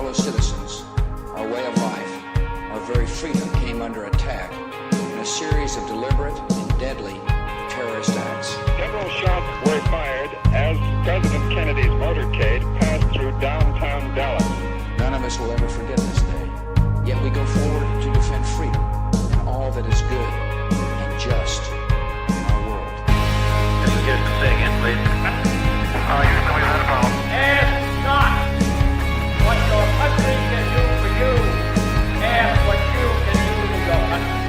fellow citizens, our way of life, our very freedom came under attack in a series of deliberate and deadly terrorist acts. Several shots were fired as President Kennedy's motorcade passed through downtown Dallas. None of us will ever forget this day. Yet we go forward to defend freedom and all that is good and just in our world. This is Houston. Say again, please. Houston, we've had a problem. Ask not what your country can do for you. Ask what you can do for your country.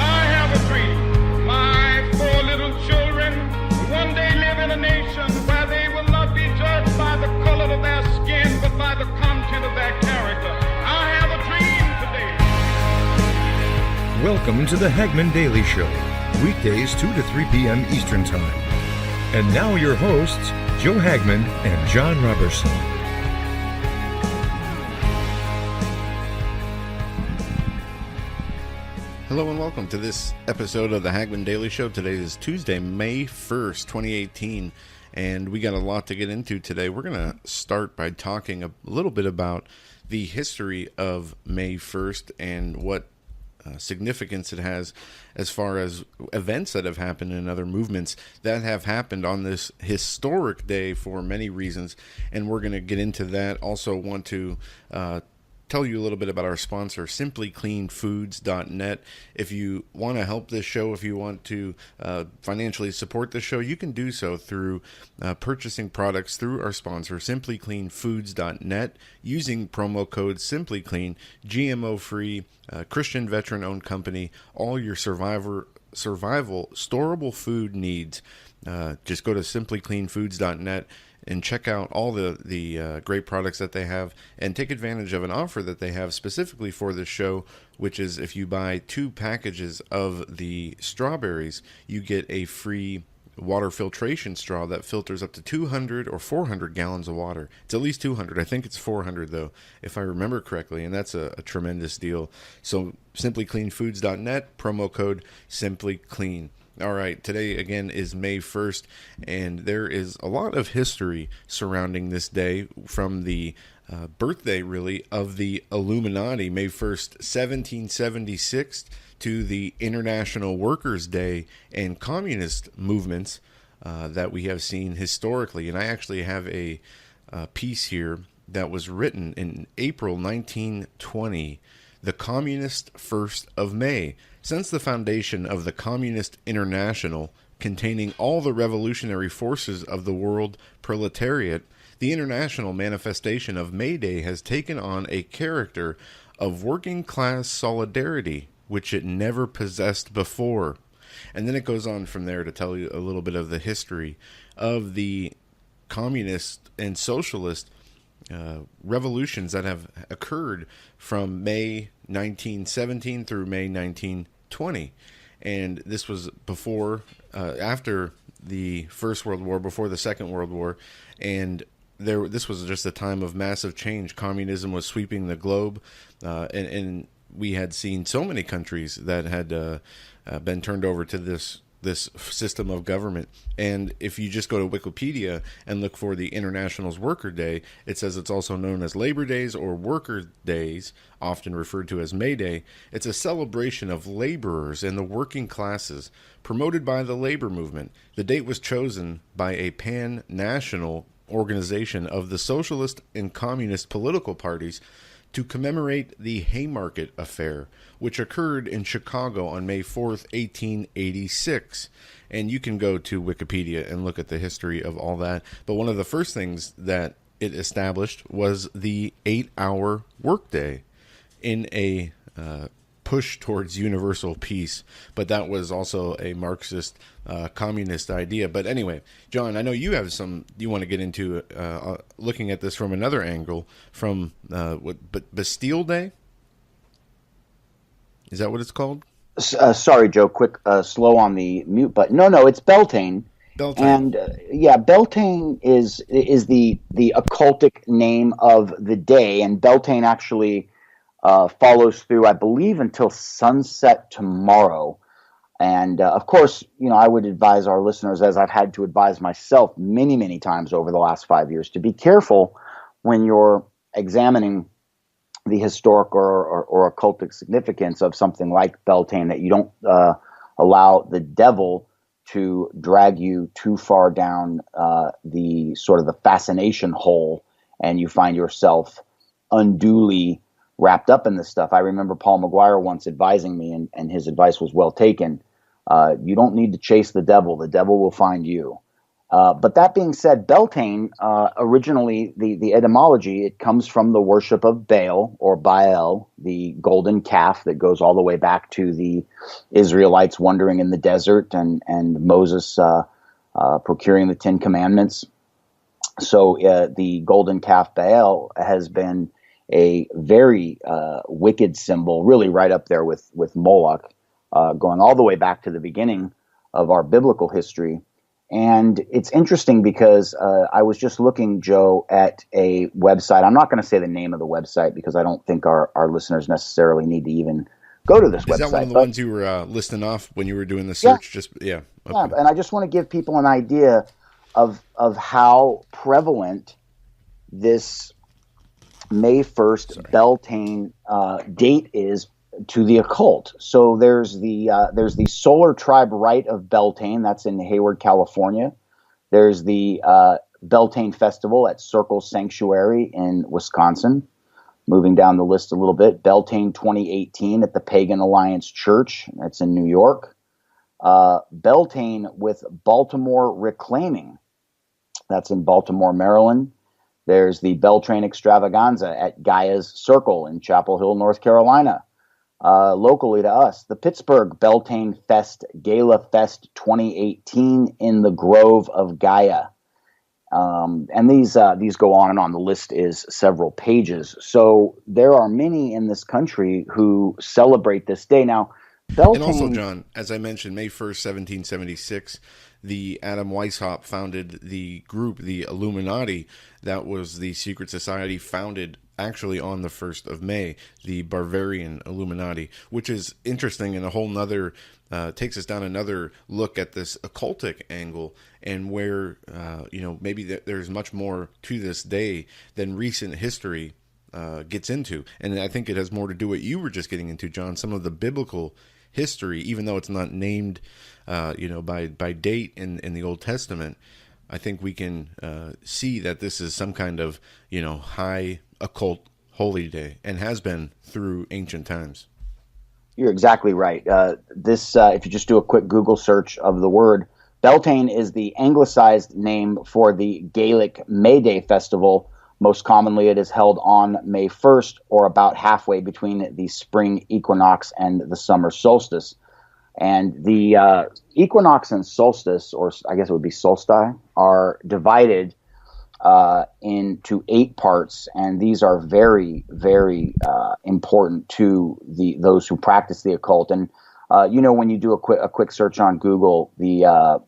I have a dream. My 4 little children will one day live in a nation where they will not be judged by the color of their skin, but by the content of their character. I have a dream today. Welcome to the Hagmann Daily Show, weekdays 2 to 3 p.m. Eastern Time. And now your hosts, Joe Hagmann and Jon Robberson. Hello and welcome to this episode of the Hagmann Daily Show. Today is Tuesday, May 1st, 2018, and we got a lot to get into today. We're going to start by talking a little bit about the history of May 1st and what significance it has as far as events that have happened and other movements that have happened on this historic day for many reasons, and we're going to get into that. Also want to tell you a little bit about our sponsor, simplycleanfoods.net. If you want to help this show, if you want to financially support the show, you can do so through purchasing products through our sponsor, simplycleanfoods.net, using promo code simplyclean, GMO-free, Christian veteran-owned company, all your survival storable food needs. Just go to simplycleanfoods.net and check out all the great products that they have, and take advantage of an offer that they have specifically for this show, which is if you buy 2 packages of the strawberries, you get a free water filtration straw that filters up to 200 or 400 gallons of water. It's at least 200. I think it's 400, though, if I remember correctly, and that's a tremendous deal. So simplycleanfoods.net, promo code simplyclean. All right, today again is May 1st, and there is a lot of history surrounding this day, from the birthday, really, of the Illuminati, May 1st, 1776, to the International Workers' Day and communist movements that we have seen historically. And I actually have a piece here that was written in April 1920, The Communist 1st of May. Since the foundation of the Communist International, containing all the revolutionary forces of the world proletariat, the international manifestation of May Day has taken on a character of working class solidarity, which it never possessed before. And then it goes on from there to tell you a little bit of the history of the communist and socialist revolutions that have occurred from May 1917 through May 1920. And this was after the First World War, before the Second World War, and this was just a time of massive change. Communism was sweeping the globe, and we had seen so many countries that had been turned over to this system of government. And if you just go to Wikipedia and look for the International's Worker Day, it says it's also known as Labor Days or Worker Days, often referred to as May Day. It's a celebration of laborers and the working classes, promoted by the labor movement. The date was chosen by a pan-national organization of the socialist and communist political parties to commemorate the Haymarket Affair, which occurred in Chicago on May 4th, 1886. And you can go to Wikipedia and look at the history of all that. But one of the first things that it established was the 8-hour workday in a push towards universal peace. But that was also a Marxist communist idea. But anyway, John, I know you have you want to get into looking at this from another angle, from Bastille Day? Is that what it's called? Sorry, Joe, quick, slow on the mute button. No, it's Beltane. Beltane. And Beltane is the occultic name of the day, and Beltane actually follows through, I believe, until sunset tomorrow. And of course, I would advise our listeners, as I've had to advise myself many, many times over the last 5 years, to be careful when you're examining the historic or occultic significance of something like Beltane, that you don't allow the devil to drag you too far down the sort of the fascination hole, and you find yourself unduly wrapped up in this stuff. I remember Paul McGuire once advising me, and his advice was well taken. You don't need to chase the devil will find you. But that being said, Beltane, originally, the etymology, it comes from the worship of Baal, or Baal, the golden calf that goes all the way back to the Israelites wandering in the desert and Moses procuring the Ten Commandments. So the golden calf Baal has been a very wicked symbol, really right up there with Moloch, going all the way back to the beginning of our biblical history. And it's interesting because I was just looking, Joe, at a website. I'm not going to say the name of the website because I don't think our listeners necessarily need to even go to this website. Is that one of the ones you were listing off when you were doing the search? Yeah. And I just want to give people an idea of how prevalent this May 1st Beltane date is to the occult. So there's the Solar Tribe Rite of Beltane, that's in Hayward, California. There's the Beltane Festival at Circle Sanctuary in Wisconsin. Moving down the list a little bit, Beltane 2018 at the Pagan Alliance Church, that's in New York. Beltane with Baltimore Reclaiming, that's in Baltimore, Maryland. There's the Beltane Extravaganza at Gaia's Circle in Chapel Hill, North Carolina. Locally to us, the Pittsburgh Beltane Fest Gala Fest 2018 in the Grove of Gaia. And these go on and on. The list is several pages. So there are many in this country who celebrate this day. Now, Beltane... And also, John, as I mentioned, May 1st, 1776, the Adam Weishaupt founded the group, the Illuminati. That was the secret society founded actually on the 1st of May, the Bavarian Illuminati, which is interesting and a whole nother, takes us down another look at this occultic angle and where, maybe there's much more to this day than recent history gets into. And I think it has more to do with what you were just getting into, John, some of the biblical history, even though it's not named, by date in the Old Testament. I think we can see that this is some kind of, high occult holy day and has been through ancient times. You're exactly right. If you just do a quick Google search of the word, Beltane is the anglicized name for the Gaelic May Day festival. Most commonly, it is held on May 1st or about halfway between the spring equinox and the summer solstice. And the equinox and solstice, or I guess it would be solstice, are divided into 8 parts, and these are very, very important to those who practice the occult. And when you do a quick search on Google, the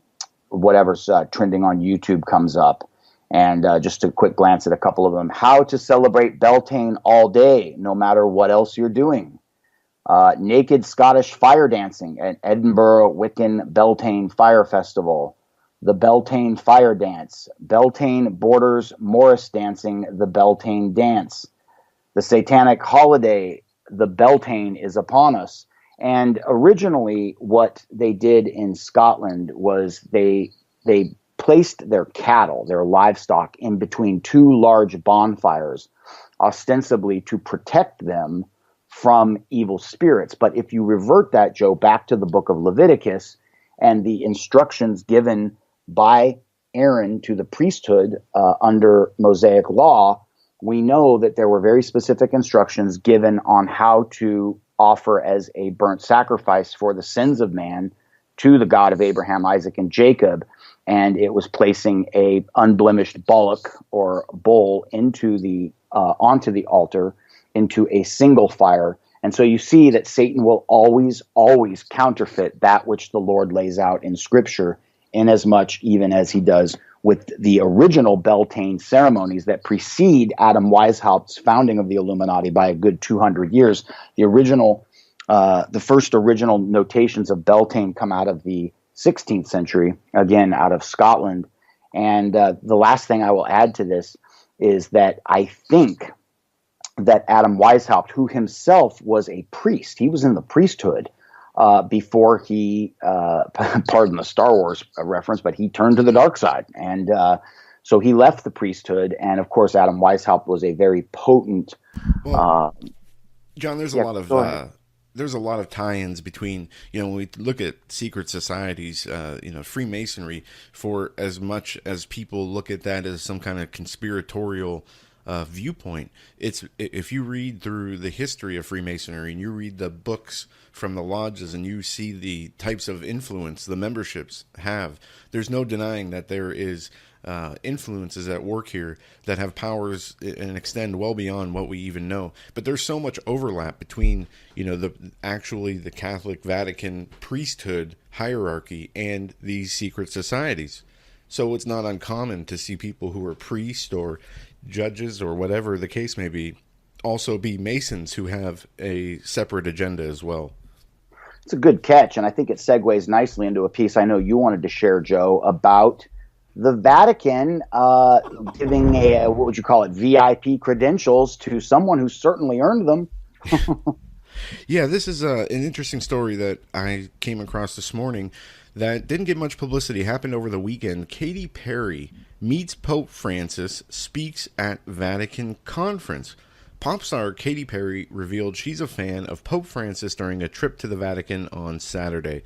whatever's trending on YouTube comes up, and just a quick glance at a couple of them: how to celebrate Beltane all day, no matter what else you're doing. Naked Scottish fire dancing at Edinburgh Wiccan Beltane Fire Festival. The Beltane Fire Dance. Beltane borders Morris dancing, the Beltane Dance. The Satanic Holiday, the Beltane is upon us. And originally what they did in Scotland was they placed their cattle, their livestock, in between 2 large bonfires, ostensibly to protect them from evil spirits. But if you revert that, Joe, back to the book of Leviticus and the instructions given by Aaron to the priesthood under Mosaic law, we know that there were very specific instructions given on how to offer as a burnt sacrifice for the sins of man to the God of Abraham, Isaac, and Jacob. And it was placing a unblemished bullock or bull onto the altar, into a single fire. And so you see that Satan will always, always counterfeit that which the Lord lays out in Scripture, inasmuch even as he does with the original Beltane ceremonies that precede Adam Weishaupt's founding of the Illuminati by a good 200 years. The first original notations of Beltane come out of the 16th century, again, out of Scotland. And the last thing I will add to this is that I think that Adam Weishaupt, who himself was a priest, he was in the priesthood before he, pardon the Star Wars reference, but he turned to the dark side. And so he left the priesthood. And of course, Adam Weishaupt was a very potent. John, there's there's a lot of tie-ins between, when we look at secret societies, Freemasonry, for as much as people look at that as some kind of conspiratorial viewpoint. If you read through the history of Freemasonry and you read the books from the lodges and you see the types of influence the memberships have, there's no denying that there is influences at work here that have powers and extend well beyond what we even know. But there's so much overlap between, the Catholic Vatican priesthood hierarchy and these secret societies. So it's not uncommon to see people who are priests or judges or whatever the case may be also be Masons who have a separate agenda as well. It's a good catch, and I think it segues nicely into a piece I know you wanted to share, Joe, about the Vatican giving what would you call it, VIP credentials to someone who certainly earned them. Yeah, this is an interesting story that I came across this morning that didn't get much publicity. Happened over the weekend. Katy Perry meets Pope Francis, speaks at Vatican conference. Pop star Katy Perry revealed she's a fan of Pope Francis during a trip to the Vatican on Saturday.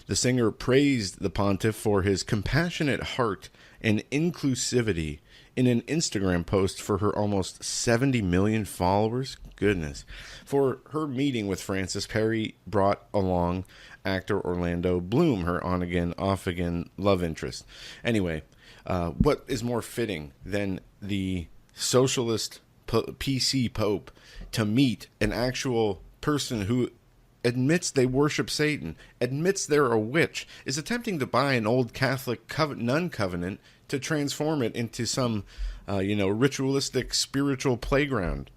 The singer praised the pontiff for his compassionate heart and inclusivity in an Instagram post for her almost 70 million followers. Goodness. For her meeting with Francis, Perry brought along actor Orlando Bloom, her on-again, off-again love interest. Anyway, what is more fitting than the socialist PC Pope to meet an actual person who admits they worship Satan, admits they're a witch, is attempting to buy an old Catholic nun covenant to transform it into some, ritualistic spiritual playground.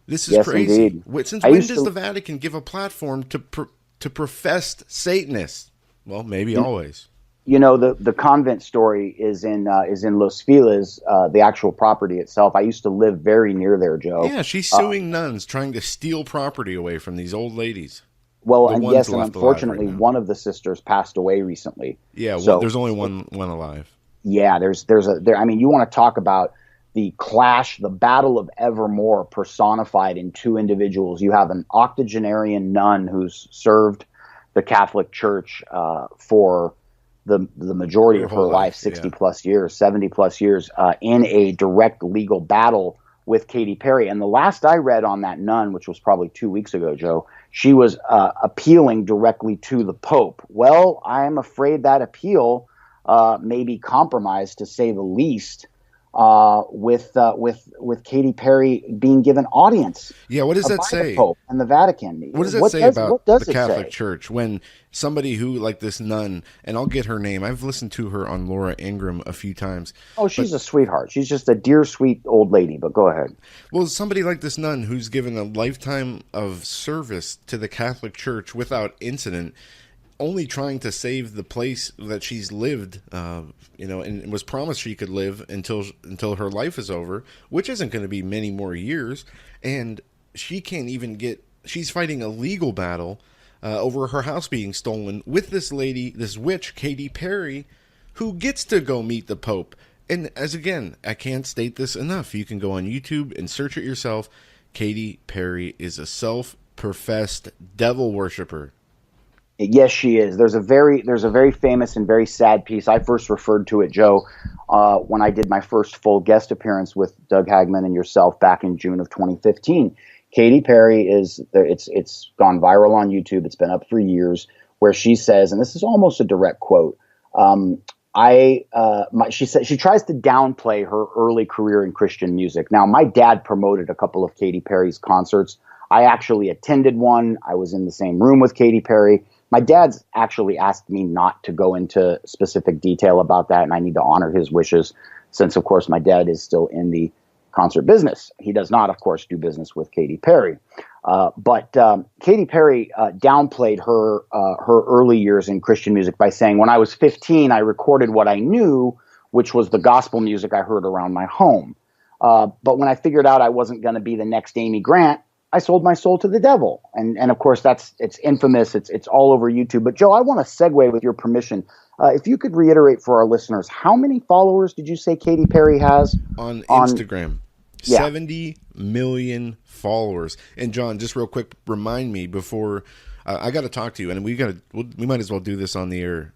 This is crazy. Indeed. Since when does the Vatican give a platform to professed Satanists? Well, maybe always. The convent story is in Los Feliz, the actual property itself. I used to live very near there, Joe. Yeah, she's suing nuns, trying to steal property away from these old ladies. Well, and yes, and unfortunately, one of the sisters passed away recently. Yeah, well, there's only one alive. Yeah, I mean, you want to talk about the clash, the battle of evermore personified in two individuals. You have an octogenarian nun who's served the Catholic Church for the majority of her life, 60 plus years, 70 plus years, in a direct legal battle with Katy Perry. And the last I read on that nun, which was probably 2 weeks ago, Joe, she was appealing directly to the Pope. Well, I'm afraid that appeal may be compromised, to say the least, with Katy Perry being given audience. Yeah, what does that say? The Pope and the Vatican. What does that say about the Catholic Church when somebody who, like this nun, and I'll get her name, I've listened to her on Laura Ingraham a few times. Oh, she's a sweetheart. She's just a dear, sweet old lady, but go ahead. Well, somebody like this nun who's given a lifetime of service to the Catholic Church without incident, only trying to save the place that she's lived, and was promised she could live until her life is over, which isn't going to be many more years. And she can't even she's fighting a legal battle over her house being stolen with this lady, this witch, Katy Perry, who gets to go meet the Pope. And I can't state this enough. You can go on YouTube and search it yourself. Katy Perry is a self-professed devil worshiper. Yes, she is. There's a very famous and very sad piece. I first referred to it, Joe, when I did my first full guest appearance with Doug Hagmann and yourself back in June of 2015. Katy Perry it's gone viral on YouTube. It's been up for years, where she says, and this is almost a direct quote. She said she tries to downplay her early career in Christian music. Now, my dad promoted a couple of Katy Perry's concerts. I actually attended one. I was in the same room with Katy Perry. My dad's actually asked me not to go into specific detail about that, and I need to honor his wishes since, of course, my dad is still in the concert business. He does not, of course, do business with Katy Perry. But Katy Perry downplayed her early years in Christian music by saying, when I was 15, I recorded what I knew, which was the gospel music I heard around my home. But when I figured out I wasn't going to be the next Amy Grant, I sold my soul to the devil. And of course, it's infamous. It's all over YouTube. But Joe, I want to segue with your permission. If you could reiterate for our listeners, how many followers did you say Katy Perry has on Instagram? Yeah. 70 million followers. And John, just real quick, remind me before I got to talk to you, and we might as well do this on the air.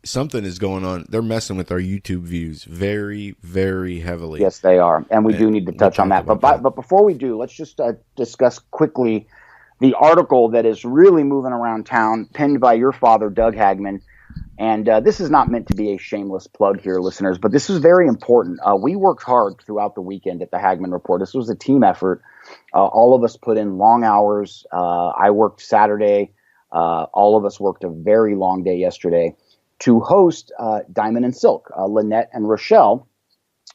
Something is going on. They're messing with our YouTube views very, very heavily. Yes, they are, and we do need to touch on that. But before we do, let's just discuss quickly the article that is really moving around town, penned by your father, Doug Hagmann. And this is not meant to be a shameless plug here, listeners, but this is very important. We worked hard throughout the weekend at the Hagmann Report. This was a team effort. All of us put in long hours. I worked Saturday. All of us worked a very long day yesterday to host Diamond and Silk, Lynette and Rochelle,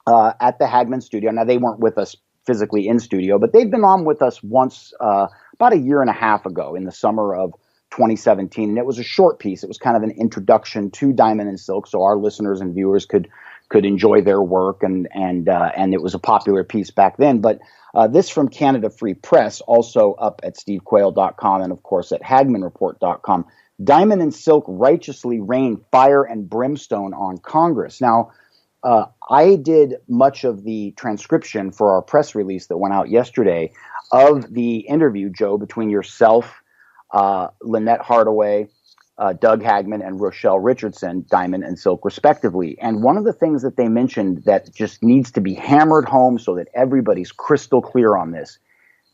at the Hagmann studio. Now, they weren't with us physically in studio, but they've been on with us once about a year and a half ago in the summer of 2017. And it was a short piece. It was kind of an introduction to Diamond and Silk, so our listeners and viewers could enjoy their work, and it was a popular piece back then. But this from Canada Free Press, also up at stevequayle.com and, of course, at hagmanreport.com. Diamond and Silk righteously rain fire and brimstone on Congress. Now, I did much of the transcription for our press release that went out yesterday of the interview, Joe, between yourself, Lynette Hardaway, Doug Hagmann, and Rochelle Richardson, Diamond and Silk, respectively. And one of the things that they mentioned that just needs to be hammered home so that everybody's crystal clear on this,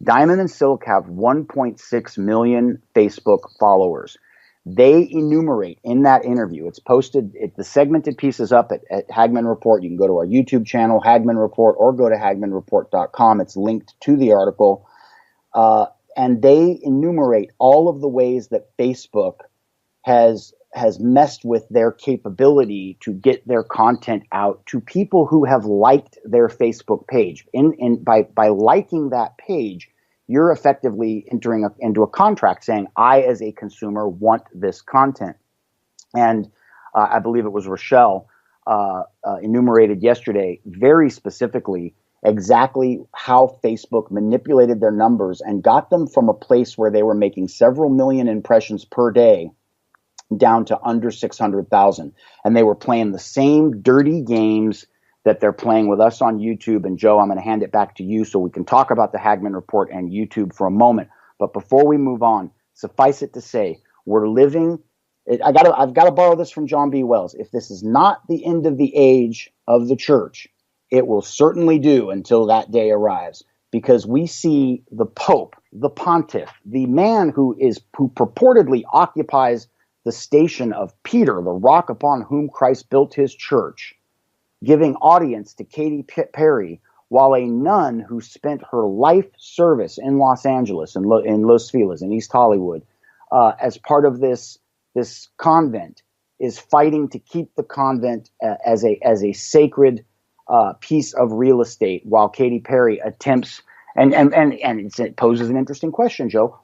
Diamond and Silk have 1.6 million Facebook followers. They enumerate in that interview, it's posted, the segmented piece is up at Hagmann Report. You can go to our YouTube channel, Hagmann Report, or go to hagmanreport.com. It's linked to the article. And they enumerate all of the ways that Facebook has messed with their capability to get their content out to people who have liked their Facebook page. By liking that page, you're effectively entering into a contract saying, I, as a consumer, want this content. And I believe it was Rochelle enumerated yesterday very specifically exactly how Facebook manipulated their numbers and got them from a place where they were making several million impressions per day down to under 600,000. And they were playing the same dirty games that they're playing with us on YouTube. And Joe, I'm going to hand it back to you so we can talk about the Hagmann Report and YouTube for a moment. But before we move on, suffice it to say, we're living. I've got to borrow this from John B. Wells. If this is not the end of the age of the church, it will certainly do until that day arrives, because we see the Pope, the Pontiff, the man who purportedly occupies the station of Peter, the rock upon whom Christ built his church, giving audience to Katy Perry, while a nun who spent her life service in Los Angeles, in Los Feliz, in East Hollywood, as part of this convent, is fighting to keep the convent as a sacred piece of real estate, while Katy Perry attempts, and it poses an interesting question, Joe.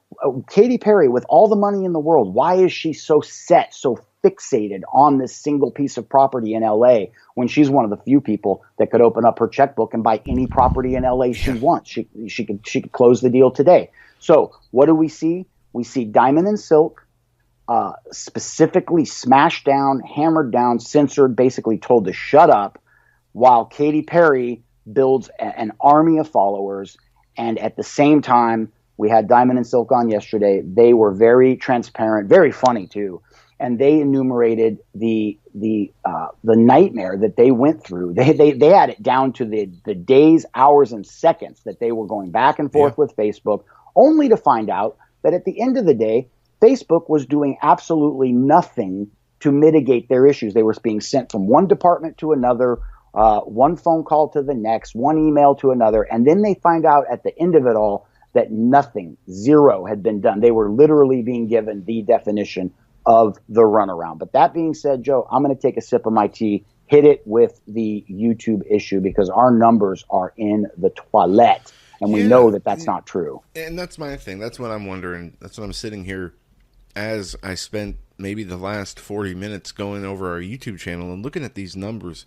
Katy Perry, with all the money in the world, why is she so set, so fixated on this single piece of property in LA when she's one of the few people that could open up her checkbook and buy any property in LA she wants? She could close the deal today. So what do we see? We see Diamond and Silk specifically smashed down, hammered down, censored, basically told to shut up, while Katy Perry builds an army of followers. And at the same time, we had Diamond and Silk on yesterday. They were very transparent, very funny too. And they enumerated the nightmare that they went through. They had it down to the days, hours, and seconds that they were going back and forth with Facebook, only to find out that at the end of the day, Facebook was doing absolutely nothing to mitigate their issues. They were being sent from one department to another, one phone call to the next, one email to another, and then they find out at the end of it all that nothing, zero, had been done. They were literally being given the definition of the runaround. But that being said, Joe, I'm going to take a sip of my tea, hit it with the YouTube issue, because our numbers are in the toilet, and we know that that's not true. And that's my thing. That's what I'm wondering. That's what I'm sitting here as I spent maybe the last 40 minutes going over our YouTube channel and looking at these numbers,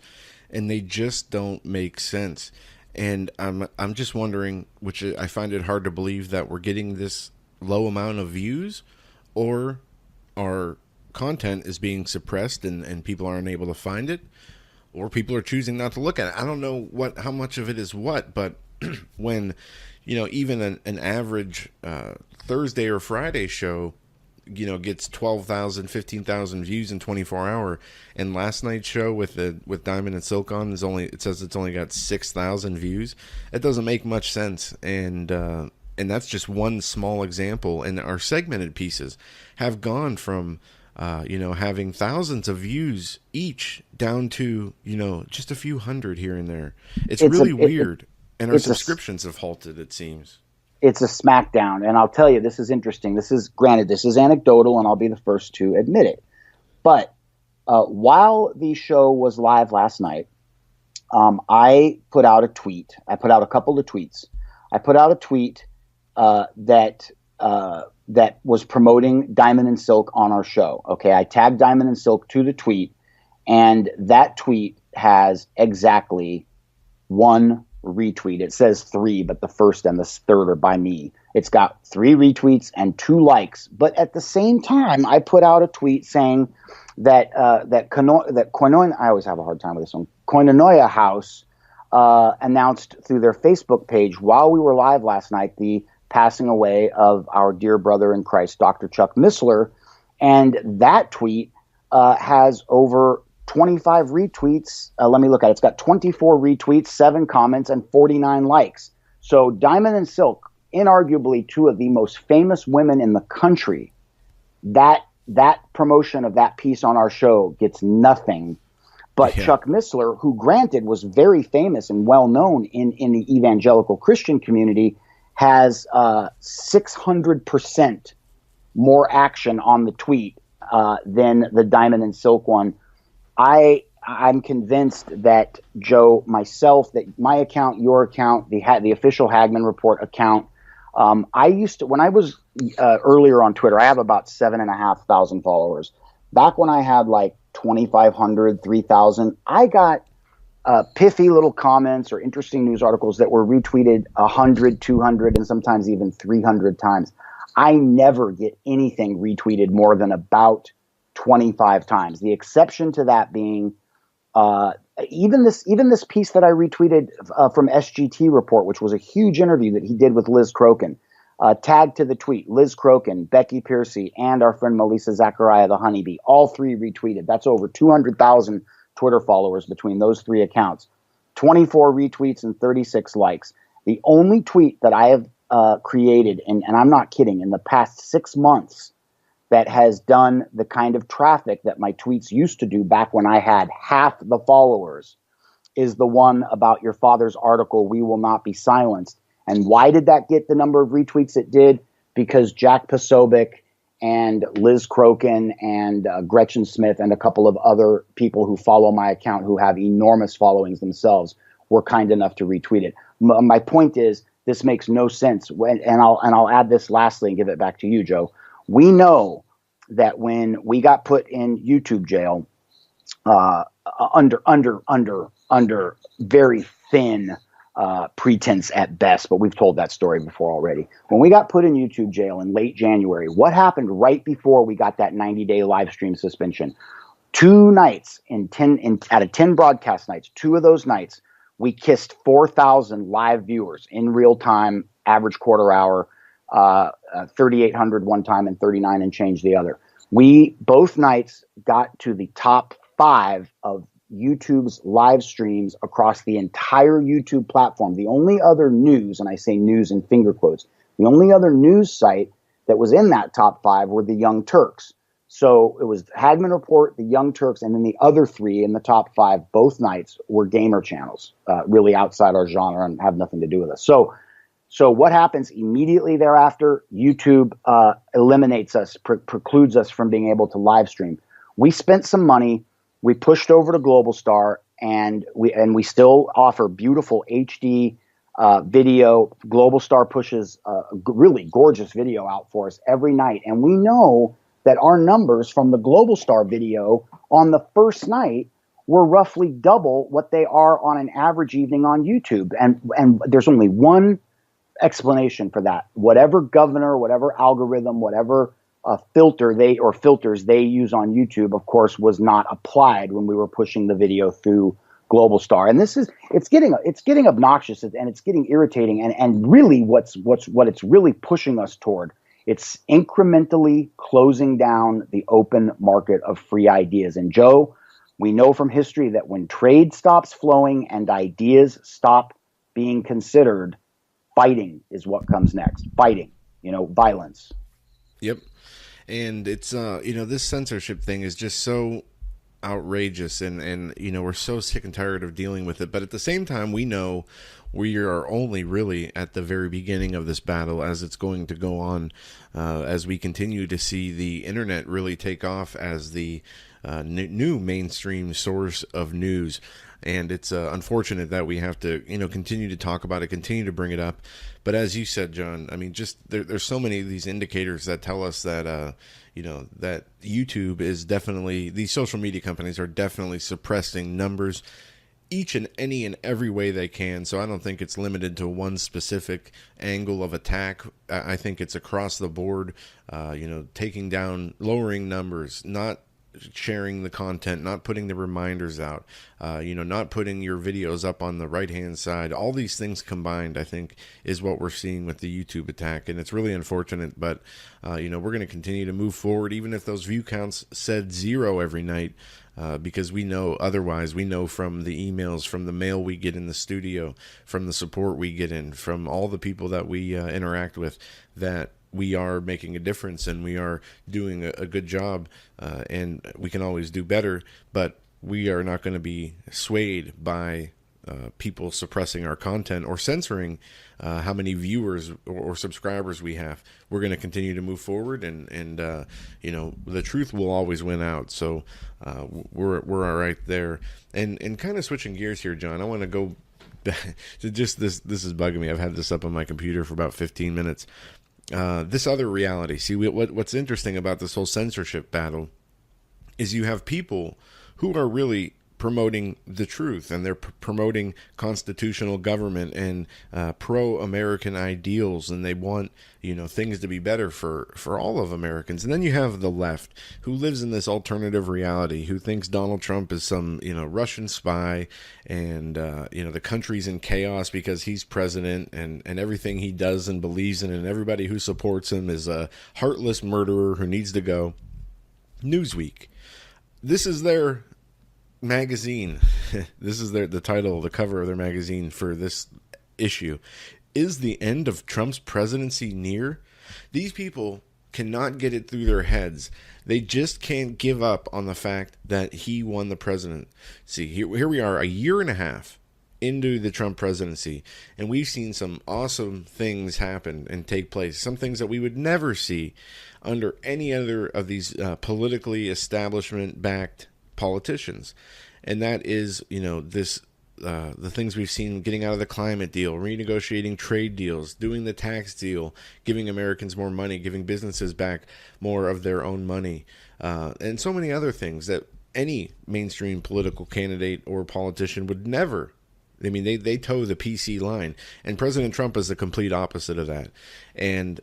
and they just don't make sense. And I'm just wondering, which I find it hard to believe that we're getting this low amount of views, or our content is being suppressed and people aren't able to find it, or people are choosing not to look at it. I don't know how much of it is what, but when, even an average Thursday or Friday show, gets 12,000, 15,000 views in 24 hour, and last night's show with Diamond and Silk on it says it's only got 6,000 views. It doesn't make much sense, and that's just one small example. And our segmented pieces have gone from having thousands of views each down to just a few hundred here and there. It's really weird, and our subscriptions have halted, it seems. It's a smackdown, and I'll tell you, this is interesting. This is anecdotal, and I'll be the first to admit it. But while the show was live last night, I put out a tweet. I put out a couple of tweets. I put out a tweet that was promoting Diamond and Silk on our show. Okay, I tagged Diamond and Silk to the tweet, and that tweet has exactly one retweet. It says 3, but the first and the third are by me. It's got 3 retweets and 2 likes. But at the same time, I put out a tweet saying that Koinonia, I always have a hard time with this one, Koinonia House announced through their Facebook page while we were live last night the passing away of our dear brother in Christ, Dr. Chuck Missler. And that tweet has over 25 retweets. Let me look at it. It's got 24 retweets, 7 comments, and 49 likes. So Diamond and Silk, inarguably 2 of the most famous women in the country, that promotion of that piece on our show gets nothing. But yeah. Chuck Missler, who granted was very famous and well known in the evangelical Christian community, has 600% more action on the tweet than the Diamond and Silk one. I'm convinced that Joe, myself, that my account, your account, the official Hagmann Report account, I used to, when I was earlier on Twitter, I have about 7,500 followers. Back when I had like 2,500, 3,000, I got piffy little comments or interesting news articles that were retweeted 100, 200, and sometimes even 300 times. I never get anything retweeted more than about 25 times. The exception to that being even this piece that I retweeted from SGT Report, which was a huge interview that he did with Liz Crokin, tagged to the tweet, Liz Crokin, Becky Piercy, and our friend Melissa Zachariah, the honeybee, all 3 retweeted. That's over 200,000 Twitter followers between those 3 accounts, 24 retweets and 36 likes. The only tweet that I have created, and I'm not kidding, in the past 6 months that has done the kind of traffic that my tweets used to do back when I had half the followers, is the one about your father's article, We Will Not Be Silenced. And why did that get the number of retweets it did? Because Jack Posobiec and Liz Crokin and Gretchen Smith and a couple of other people who follow my account who have enormous followings themselves were kind enough to retweet it. My point is, this makes no sense. And I'll add this lastly and give it back to you, Joe. We know that when we got put in YouTube jail, under very thin pretense at best, but we've told that story before already. When we got put in YouTube jail in late January, what happened right before we got that 90-day live stream suspension? 2 nights out of 10 broadcast nights, 2 of those nights, we kissed 4,000 live viewers in real time, average quarter hour, 3,800 one time and 39 and change the other. We both nights got to the top 5 of YouTube's live streams across the entire YouTube platform. The only other news, and I say news in finger quotes, the only other news site that was in that top 5 were the Young Turks. So it was Hagmann Report, the Young Turks, and then the other 3 in the top 5 both nights were gamer channels, really outside our genre and have nothing to do with us. So what happens immediately thereafter? YouTube eliminates us, precludes us from being able to live stream. We spent some money. We pushed over to Global Star, and we still offer beautiful HD video. Global Star pushes really gorgeous video out for us every night, and we know that our numbers from the Global Star video on the first night were roughly double what they are on an average evening on YouTube. And there's only one explanation for that. Whatever governor, whatever algorithm, whatever filters they use on YouTube, of course, was not applied when we were pushing the video through Global Star. And it's getting obnoxious and it's getting irritating. And really what it's really pushing us toward, it's incrementally closing down the open market of free ideas. And Joe, we know from history that when trade stops flowing and ideas stop being considered, fighting is what comes next. Fighting, violence. Yep. And it's, this censorship thing is just so outrageous and we're so sick and tired of dealing with it. But at the same time, we know we are only really at the very beginning of this battle, as it's going to go on as we continue to see the internet really take off as the new mainstream source of news. And it's unfortunate that we have to, continue to talk about it, continue to bring it up. But as you said, John, I mean, just there's so many of these indicators that tell us that, that YouTube is definitely, these social media companies are definitely suppressing numbers each and any and every way they can. So I don't think it's limited to one specific angle of attack. I think it's across the board, taking down, lowering numbers, not sharing the content, not putting the reminders out, not putting your videos up on the right-hand side. All these things combined, I think, is what we're seeing with the YouTube attack. And it's really unfortunate, but, we're going to continue to move forward, even if those view counts said 0 every night, because we know otherwise. We know from the emails, from the mail we get in the studio, from the support we get in, from all the people that we interact with, that we are making a difference and we are doing a good job, and we can always do better, but we are not going to be swayed by people suppressing our content or censoring how many viewers or subscribers we have. We're going to continue to move forward, and the truth will always win out. So we're all right there. And kind of switching gears here, John, I want to go back to just this is bugging me. I've had this up on my computer for about 15 minutes. This other reality. See, what's interesting about this whole censorship battle is you have people who are really promoting the truth, and they're promoting constitutional government and pro-American ideals, and they want things to be better for all of Americans. And then you have the left, who lives in this alternative reality, who thinks Donald Trump is some Russian spy, and the country's in chaos because he's president, and everything he does and believes in, and everybody who supports him is a heartless murderer who needs to go. Newsweek, this is their magazine. This is the title, the cover of their magazine for this issue. Is the end of Trump's presidency near? These people cannot get it through their heads. They just can't give up on the fact that he won the presidency. Here we are, a year and a half into the Trump presidency, and we've seen some awesome things happen and take place. Some things that we would never see under any other of these politically establishment-backed politicians. And that is, the things we've seen getting out of the climate deal, renegotiating trade deals, doing the tax deal, giving Americans more money, giving businesses back more of their own money, and so many other things that any mainstream political candidate or politician would never. I mean, they toe the PC line, and President Trump is the complete opposite of that. And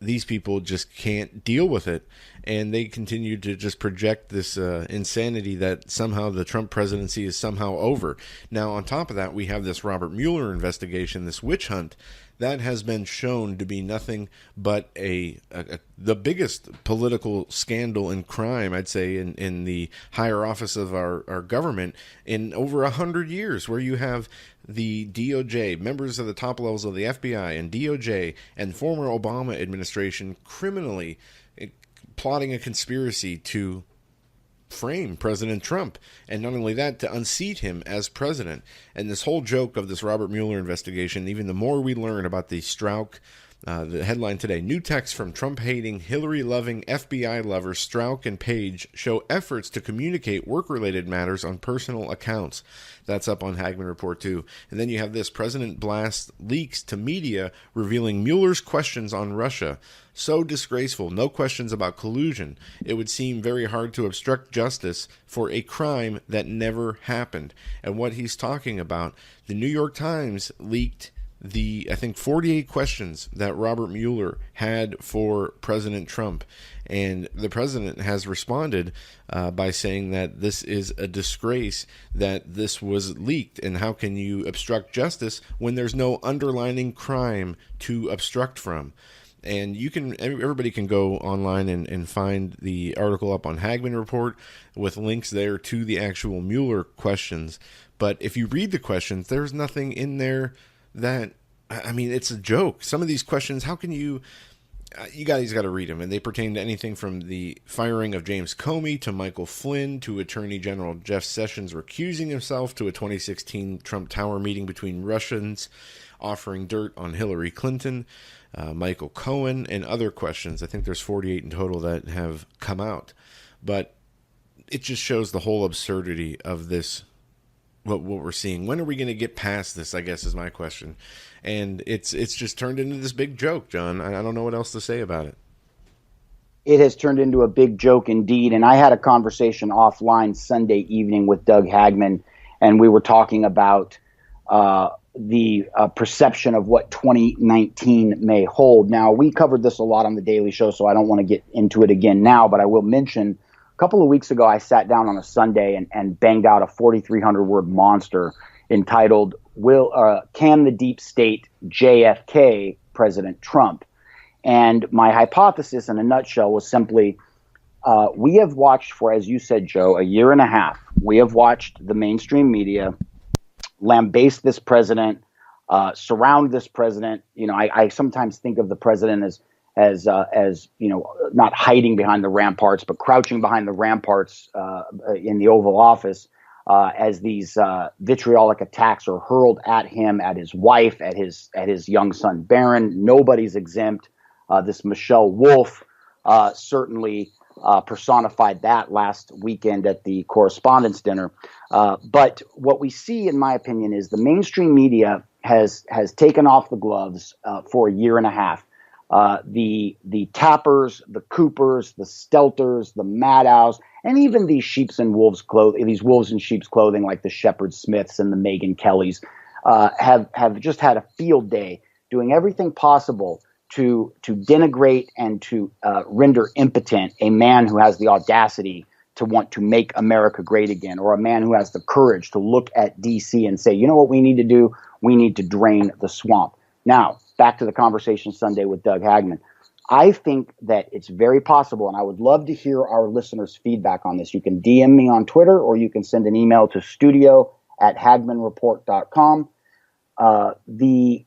these people just can't deal with it, and they continue to just project this insanity that somehow the Trump presidency is somehow over. Now, on top of that, we have this Robert Mueller investigation, this witch hunt, that has been shown to be nothing but the biggest political scandal and crime, I'd say, in the higher office of our government in over 100 years, where you have the DOJ, members of the top levels of the FBI and DOJ and former Obama administration criminally plotting a conspiracy to frame President Trump, and not only that, to unseat him as president. And this whole joke of this Robert Mueller investigation, even the more we learn about the Strzok The headline today, new text from Trump-hating, Hillary-loving FBI lovers Strzok and Page show efforts to communicate work-related matters on personal accounts. That's up on Hagmann Report too. And then you have this, President blasts leaks to media revealing Mueller's questions on Russia. So disgraceful, no questions about collusion. It would seem very hard to obstruct justice for a crime that never happened. And what he's talking about, the New York Times leaked I think 48 questions that Robert Mueller had for President Trump. And the president has responded by saying that this is a disgrace that this was leaked. And how can you obstruct justice when there's no underlying crime to obstruct from? And everybody can go online and find the article up on Hagmann Report with links there to the actual Mueller questions. But if you read the questions, there's nothing in there that, I mean, it's a joke. Some of these questions, how can you guys got to read them, and they pertain to anything from the firing of James Comey to Michael Flynn to Attorney General Jeff Sessions recusing himself to a 2016 Trump Tower meeting between Russians offering dirt on Hillary Clinton, Michael Cohen, and other questions. I think there's 48 in total that have come out. But it just shows the whole absurdity of this, what we're seeing. When are we going to get past this, I guess, is my question. And it's just turned into this big joke, John. I don't know what else to say about it. It has turned into a big joke indeed. And I had a conversation offline Sunday evening with Doug Hagmann, and we were talking about the perception of what 2019 may hold. Now, we covered this a lot on the Daily Show, so I don't want to get into it again now, but I will mention a couple of weeks ago, I sat down on a Sunday and banged out a 4,300-word monster entitled, Can the Deep State JFK President Trump? And my hypothesis in a nutshell was simply, we have watched for, as you said, Joe, a year and a half. We have watched the mainstream media lambaste this president, surround this president. You know, I sometimes think of the president as you know, not hiding behind the ramparts, but crouching behind the ramparts in the Oval Office as these vitriolic attacks are hurled at him, at his wife, at his young son Barron. Nobody's exempt. This Michelle Wolf certainly personified that last weekend at the Correspondents' Dinner. But what we see, in my opinion, is the mainstream media has taken off the gloves for a year and a half. The Tappers, the Coopers, the Stelters, the Maddows, and even these sheep's and wolves clothing, these wolves in sheep's clothing, like the Shepard Smiths and the Megyn Kellys, have just had a field day doing everything possible to denigrate and to render impotent a man who has the audacity to want to make America great again, or a man who has the courage to look at D.C. and say, you know what we need to do? We need to drain the swamp. Now, back to the conversation Sunday with Doug Hagmann. I think that it's very possible, and I would love to hear our listeners' feedback on this. You can DM me on Twitter, or you can send an email to studio@hagmannreport.com. The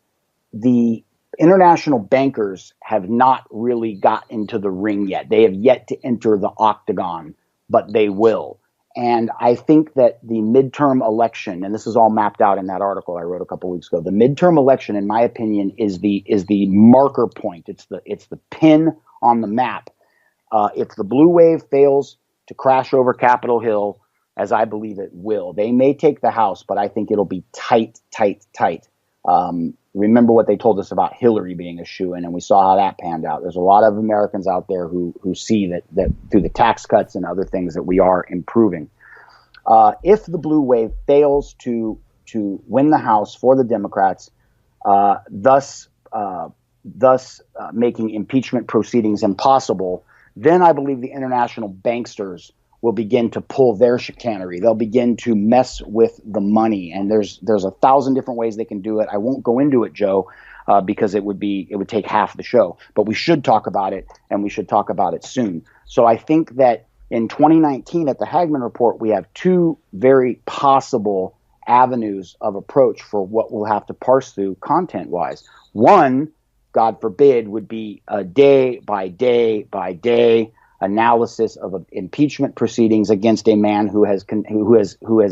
international bankers have not really got into the ring yet. They have yet to enter the octagon, but they will. And I think that the midterm election, and this is all mapped out in that article I wrote a couple weeks ago, the midterm election, in my opinion, is the marker point. It's the pin on the map. If the blue wave fails to crash over Capitol Hill, as I believe it will, they may take the House, but I think it'll be tight. Remember what they told us about Hillary being a shoo-in, and we saw how that panned out. There's a lot of Americans out there who see that through the tax cuts and other things that we are improving. If the blue wave fails to win the House for the Democrats, thus making impeachment proceedings impossible, then I believe the international banksters will begin to pull their chicanery. They'll begin to mess with the money, and there's 1,000 different ways they can do it. I won't go into it, Joe, because it would take half the show. But we should talk about it, and we should talk about it soon. So I think that in 2019, at the Hagmann Report, we have two very possible avenues of approach for what we'll have to parse through content-wise. One, God forbid, would be a day by day by day analysis of impeachment proceedings against a man who has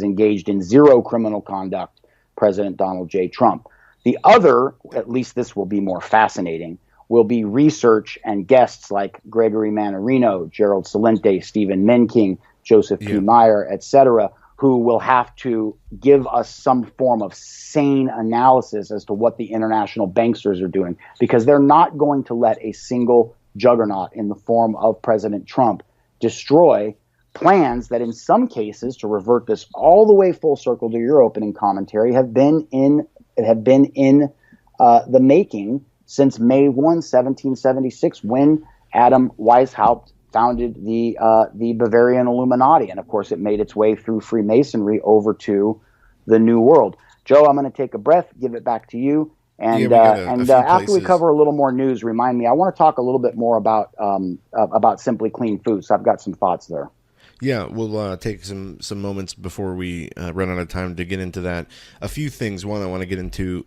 engaged in zero criminal conduct, President Donald J. Trump. The other, at least this will be more fascinating, will be research and guests like Gregory Mannarino, Gerald Celente, Stephen Menking, Joseph P. Meyer, etc., who will have to give us some form of sane analysis as to what the international banksters are doing, because they're not going to let a single juggernaut in the form of President Trump destroy plans that in some cases, to revert this all the way full circle to your opening commentary, have been in the making since May 1, 1776, when Adam Weishaupt founded the Bavarian Illuminati. And of course, it made its way through Freemasonry over to the New World. Joe, I'm going to take a breath, give it back to you. And after we cover a little more news, remind me, I want to talk a little bit more about Simply Clean Foods. So I've got some thoughts there. Yeah, we'll take some moments before we run out of time to get into that. A few things. One, I want to get into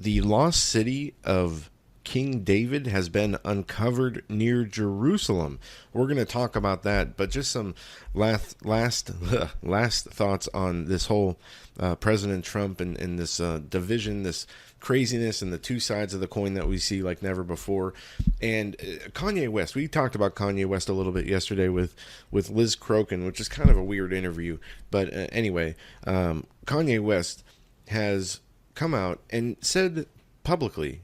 the lost city of King David has been uncovered near Jerusalem. We're going to talk about that, but just some last thoughts on this whole President Trump and this division, this craziness, and the two sides of the coin that we see like never before. And Kanye West, we talked about Kanye West a little bit yesterday with Liz Crokin, which is kind of a weird interview. But anyway, Kanye West has come out and said publicly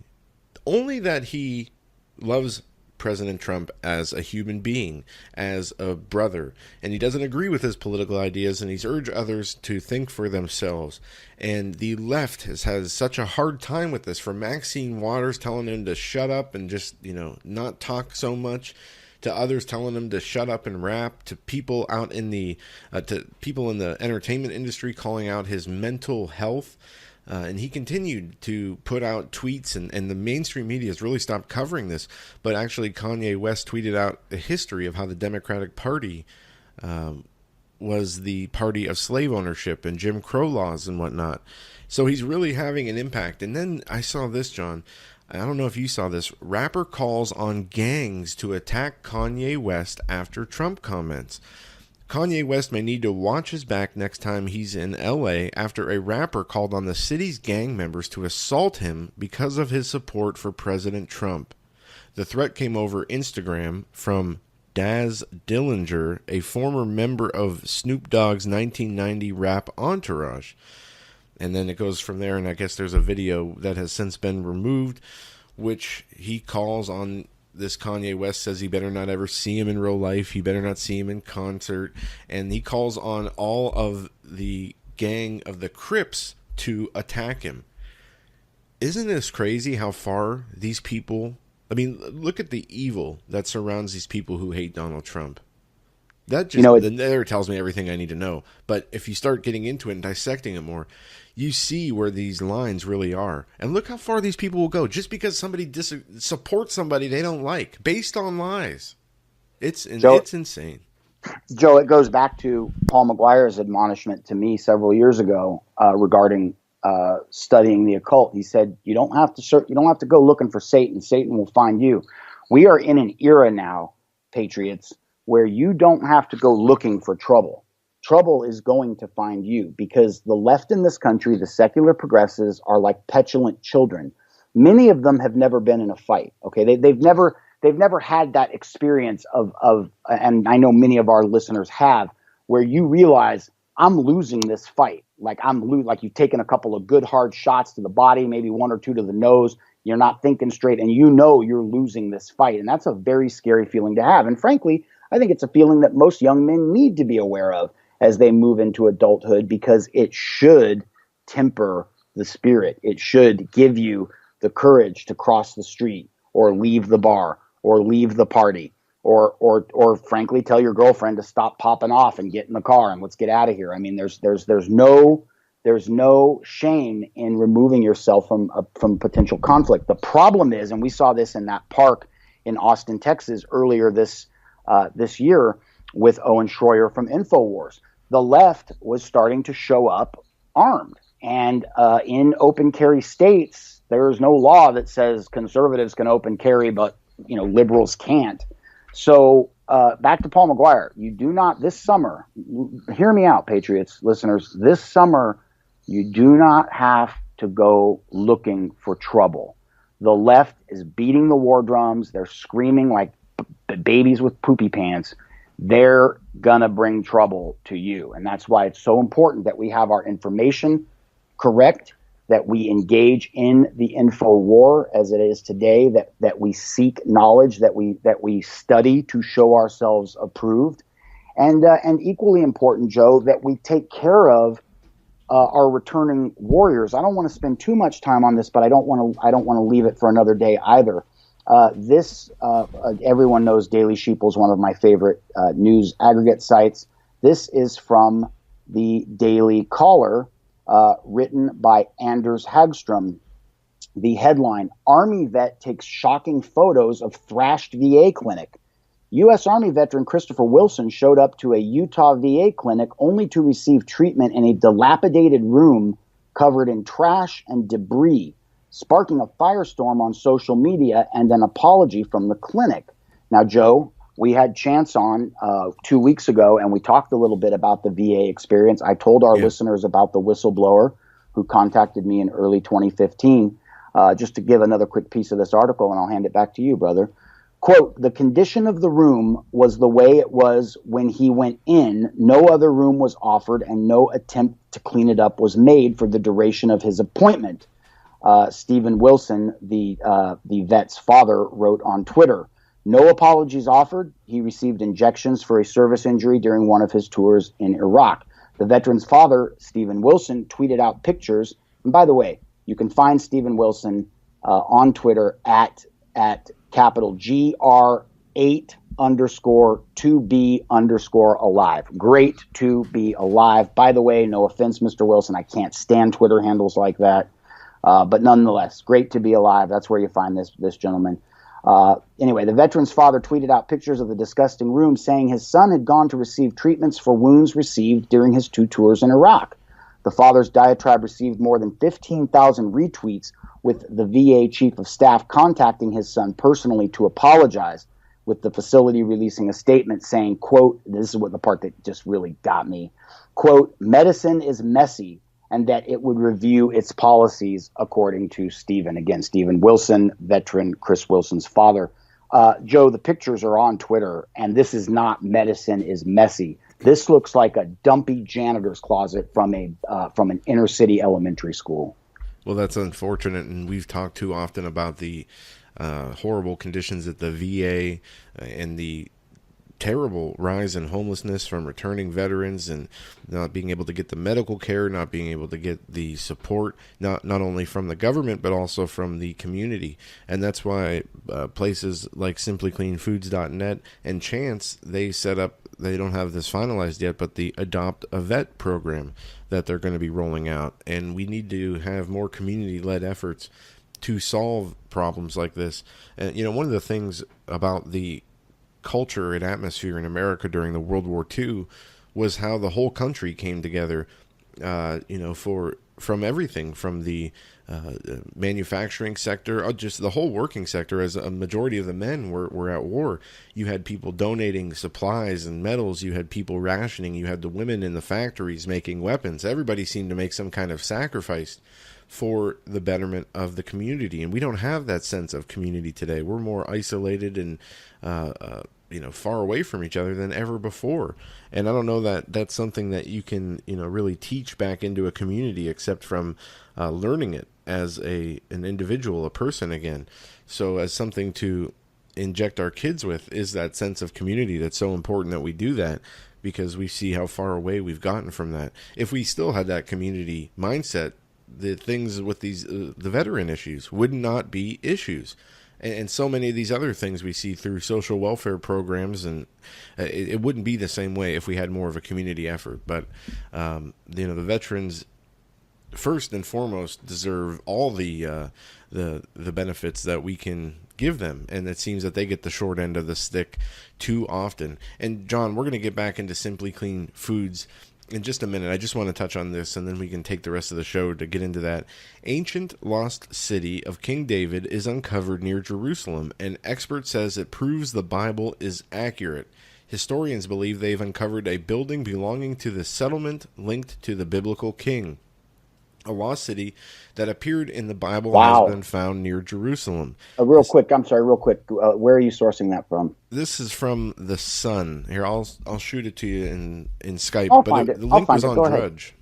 only that he loves President Trump as a human being, as a brother, and he doesn't agree with his political ideas, and he's urged others to think for themselves. And the left has such a hard time with this, from Maxine Waters telling him to shut up and just, not talk so much, to others telling him to shut up and rap, to people out in the entertainment industry calling out his mental health. And he continued to put out tweets, and the mainstream media has really stopped covering this. But actually, Kanye West tweeted out a history of how the Democratic Party was the party of slave ownership and Jim Crow laws and whatnot. So he's really having an impact. And then I saw this, John. I don't know if you saw this. Rapper calls on gangs to attack Kanye West after Trump comments. Kanye West may need to watch his back next time he's in LA after a rapper called on the city's gang members to assault him because of his support for President Trump. The threat came over Instagram from Daz Dillinger, a former member of Snoop Dogg's 1990 rap entourage. And then it goes from there, and I guess there's a video that has since been removed, which he calls on this Kanye West, says he better not ever see him in real life. He better not see him in concert. And he calls on all of the gang of the Crips to attack him. Isn't this crazy how far these people... I mean, look at the evil that surrounds these people who hate Donald Trump. That just there tells me everything I need to know. But if you start getting into it and dissecting it more, you see where these lines really are. And look how far these people will go just because somebody supports somebody they don't like based on lies. It's insane. Joe, it goes back to Paul McGuire's admonishment to me several years ago regarding studying the occult. He said, you don't have to go looking for Satan. Satan will find you. We are in an era now, patriots, where you don't have to go looking for trouble. Trouble is going to find you, because the left in this country, the secular progressives, are like petulant children. Many of them have never been in a fight. Okay, they've never had that experience of, and I know many of our listeners have, where you realize I'm losing this fight. Like like you've taken a couple of good hard shots to the body, maybe one or two to the nose. You're not thinking straight, and you know you're losing this fight, and that's a very scary feeling to have. And frankly, I think it's a feeling that most young men need to be aware of as they move into adulthood, because it should temper the spirit. It should give you the courage to cross the street or leave the bar or leave the party or frankly tell your girlfriend to stop popping off and get in the car and let's get out of here. I mean, there's no shame in removing yourself from potential conflict. The problem is, and we saw this in that park in Austin, Texas earlier this year with Owen Schroyer from InfoWars, the left was starting to show up armed. And in open carry states, there is no law that says conservatives can open carry, but liberals can't. So back to Paul McGuire. You do not, this summer, hear me out, Patriots listeners, this summer, you do not have to go looking for trouble. The left is beating the war drums. They're screaming like babies with poopy pants. They're going to bring trouble to you. And that's why it's so important that we have our information correct, that we engage in the info war as it is today, that we seek knowledge, that we study to show ourselves approved. And equally important, Joe, that we take care of our returning warriors. I don't want to spend too much time on this, but I don't want to leave it for another day either. Everyone knows Daily Sheeple is one of my favorite news aggregate sites. This is from the Daily Caller, written by Anders Hagstrom. The headline: Army vet takes shocking photos of thrashed VA clinic. U.S. Army veteran Christopher Wilson showed up to a Utah VA clinic only to receive treatment in a dilapidated room covered in trash and debris, sparking a firestorm on social media and an apology from the clinic. Now, Joe, we had Chance on 2 weeks ago, and we talked a little bit about the VA experience. I told our listeners about the whistleblower who contacted me in early 2015. Just to give another quick piece of this article, and I'll hand it back to you, brother. Quote, the condition of the room was the way it was when he went in. No other room was offered, and no attempt to clean it up was made for the duration of his appointment. Stephen Wilson, the vet's father, wrote on Twitter. No apologies offered. He received injections for a service injury during one of his tours in Iraq. The veteran's father, Stephen Wilson, tweeted out pictures. And by the way, you can find Stephen Wilson on Twitter at capital GR8_2B_alive. Great to be alive. By the way, no offense, Mr. Wilson, I can't stand Twitter handles like that. But nonetheless, great to be alive. That's where you find this gentleman. Anyway, the veteran's father tweeted out pictures of the disgusting room, saying his son had gone to receive treatments for wounds received during his 2 tours in Iraq. The father's diatribe received more than 15,000 retweets, with the VA chief of staff contacting his son personally to apologize, with the facility releasing a statement saying, quote, this is what the part that just really got me, quote, medicine is messy, and that it would review its policies according to Stephen. Again, Stephen Wilson, veteran Chris Wilson's father. Joe, the pictures are on Twitter, and this is not medicine is messy. This looks like a dumpy janitor's closet from an inner city elementary school. Well, that's unfortunate, and we've talked too often about the horrible conditions at the VA and the terrible rise in homelessness from returning veterans, and not being able to get the medical care, not being able to get the support, not only from the government but also from the community. And that's why places like simplycleanfoods.net and Chance, they set up, they don't have this finalized yet, but the Adopt a Vet program that they're going to be rolling out. And we need to have more community-led efforts to solve problems like this. And one of the things about the culture and atmosphere in America during the World War II was how the whole country came together, from everything from the manufacturing sector, just the whole working sector, as a majority of the men were at war. You had people donating supplies and medals. You had people rationing. You had the women in the factories making weapons. Everybody seemed to make some kind of sacrifice for the betterment of the community. And we don't have that sense of community today. We're more isolated and far away from each other than ever before. And I don't know that that's something that you can, really teach back into a community, except from learning it as an individual, a person again. So as something to inject our kids with is that sense of community. That's so important that we do that, because we see how far away we've gotten from that. If we still had that community mindset, the things with these the veteran issues would not be issues. And so many of these other things we see through social welfare programs, and it wouldn't be the same way if we had more of a community effort. But the veterans, first and foremost, deserve all the benefits that we can give them, and it seems that they get the short end of the stick too often. And John, we're going to get back into Simply Clean Foods in just a minute. I just want to touch on this, and then we can take the rest of the show to get into that. Ancient lost city of King David is uncovered near Jerusalem. An expert says it proves the Bible is accurate. Historians believe they've uncovered a building belonging to the settlement linked to the biblical king. a lost city that appeared in the Bible Wow. has been found near Jerusalem. Real quick. Where are you sourcing that from? This is from The Sun. Here, I'll shoot it to you in Skype. I'll find it. The link was on Go ahead. Drudge.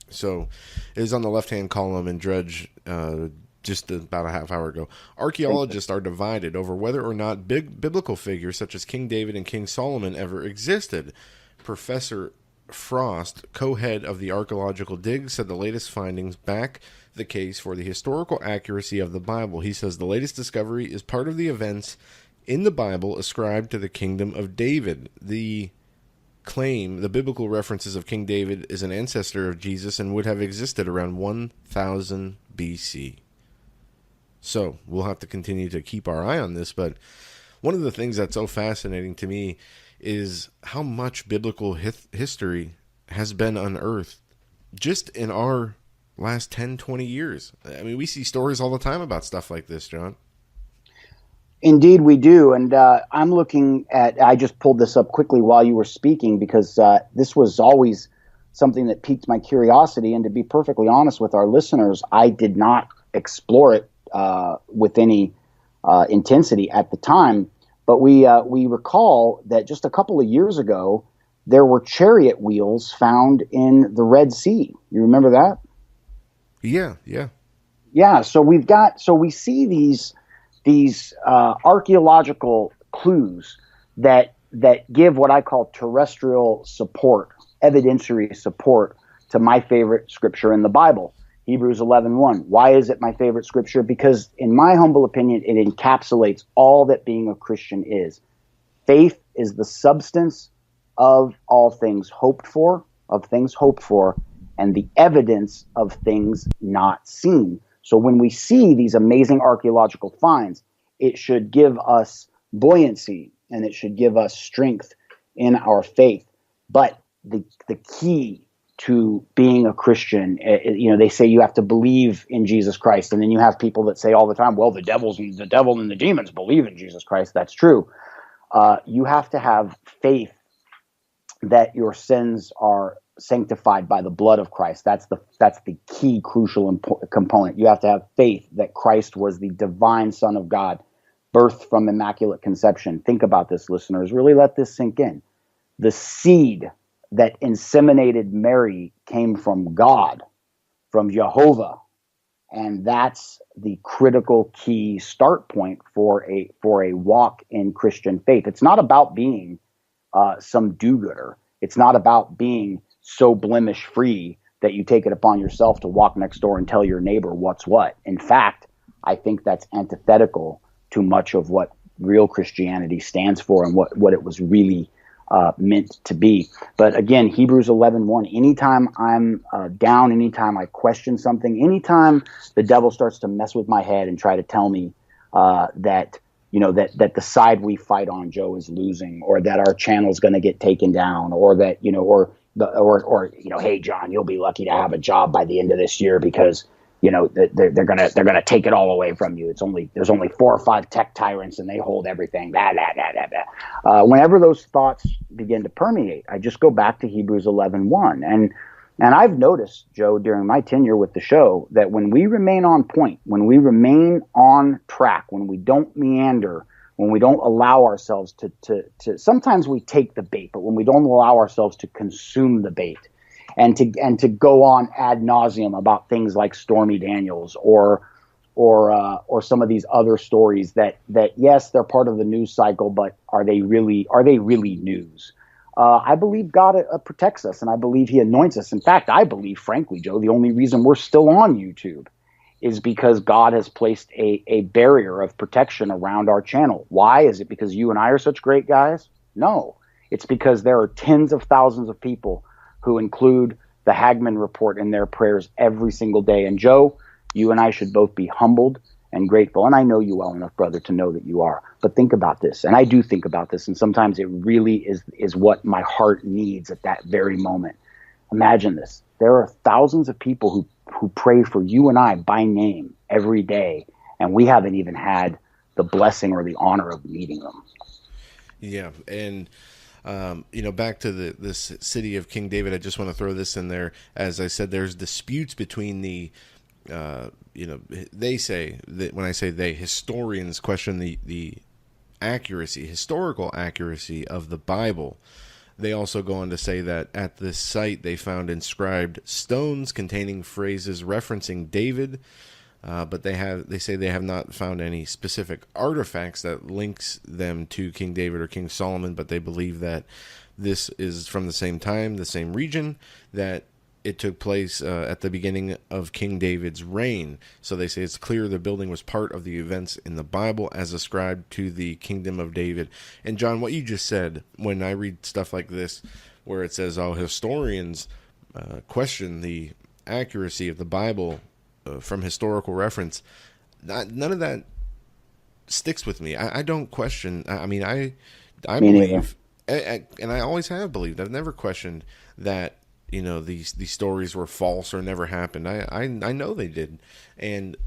So it was on the left-hand column in Drudge just about a half hour ago. Archaeologists are divided over whether or not biblical figures such as King David and King Solomon ever existed. Professor Frost, co-head of the archaeological dig, said the latest findings back the case for the historical accuracy of the Bible. He says the latest discovery is part of the events in the Bible ascribed to the kingdom of David. The biblical references of King David is an ancestor of Jesus and would have existed around 1000 BC. So we'll have to continue to keep our eye on this, but one of the things that's so fascinating to me is how much biblical history has been unearthed just in our last 10, 20 years. I mean, we see stories all the time about stuff like this, John. Indeed, we do. And I'm looking at, I just pulled this up quickly while you were speaking because this was always something that piqued my curiosity. And to be perfectly honest with our listeners, I did not explore it with any intensity at the time. But we recall that just a couple of years ago, there were chariot wheels found in the Red Sea. You remember that? Yeah. Yeah. So we see these archaeological clues that give what I call terrestrial support, evidentiary support to my favorite scripture in the Bible, Hebrews 11:1. Why is it my favorite scripture? Because in my humble opinion, it encapsulates all that being a Christian is. Faith is the substance of all things hoped for, and the evidence of things not seen. So when we see these amazing archaeological finds, it should give us buoyancy and it should give us strength in our faith. But the key to being a Christian, they say you have to believe in Jesus Christ. And then you have people that say all the time, well, the devil and the demons believe in Jesus Christ. That's true. You have to have faith that your sins are sanctified by the blood of Christ. That's the key crucial component. You have to have faith that Christ was the divine Son of God, birthed from immaculate conception. Think about this, listeners. Really let this sink in. The seed that inseminated Mary came from God, from Jehovah, and that's the critical key start point for a walk in Christian faith. It's not about being some do-gooder. It's not about being so blemish free that you take it upon yourself to walk next door and tell your neighbor what's what. In fact, I think that's antithetical to much of what real Christianity stands for and what it was really meant to be. But again, Hebrews 11:1, anytime I'm down, anytime I question something, anytime the devil starts to mess with my head and try to tell me that the side we fight on, Joe, is losing, or that our channel is going to get taken down, or that, hey, John, you'll be lucky to have a job by the end of this year because, they're gonna take it all away from you. There's only 4 or 5 tech tyrants and they hold everything. Whenever those thoughts begin to permeate, I just go back to Hebrews 11:1. And I've noticed, Joe, during my tenure with the show, that when we remain on point, when we remain on track, when we don't meander, when we don't allow ourselves to sometimes we take the bait, but when we don't allow ourselves to consume the bait and to go on ad nauseum about things like Stormy Daniels or some of these other stories that yes, they're part of the news cycle, but are they really news? I believe God protects us, and I believe he anoints us. In fact, I believe, frankly, Joe, the only reason we're still on YouTube is because God has placed a barrier of protection around our channel. Why? Is it because you and I are such great guys? No. It's because there are tens of thousands of people who include the Hagmann Report in their prayers every single day. And Joe, you and I should both be humbled and grateful. And I know you well enough, brother, to know that you are. But think about this. And I do think about this. And sometimes it really is what my heart needs at that very moment. Imagine this. There are thousands of people who pray for you and I by name every day. And we haven't even had the blessing or the honor of meeting them. Yeah. And Back to this city of King David, I just want to throw this in there. As I said, there's disputes between the, they say that, when I say they, historians question the historical accuracy of the Bible. They also go on to say that at this site they found inscribed stones containing phrases referencing David, but they say they have not found any specific artifacts that links them to King David or King Solomon, but they believe that this is from the same time, the same region, that it took place at the beginning of King David's reign. So they say it's clear the building was part of the events in the Bible as ascribed to the kingdom of David. And John, what you just said, when I read stuff like this, where it says, historians question the accuracy of the Bible from historical reference, none of that sticks with me. I don't question. I mean, I believe, and I always have believed. I've never questioned that these stories were false or never happened. I know they did, and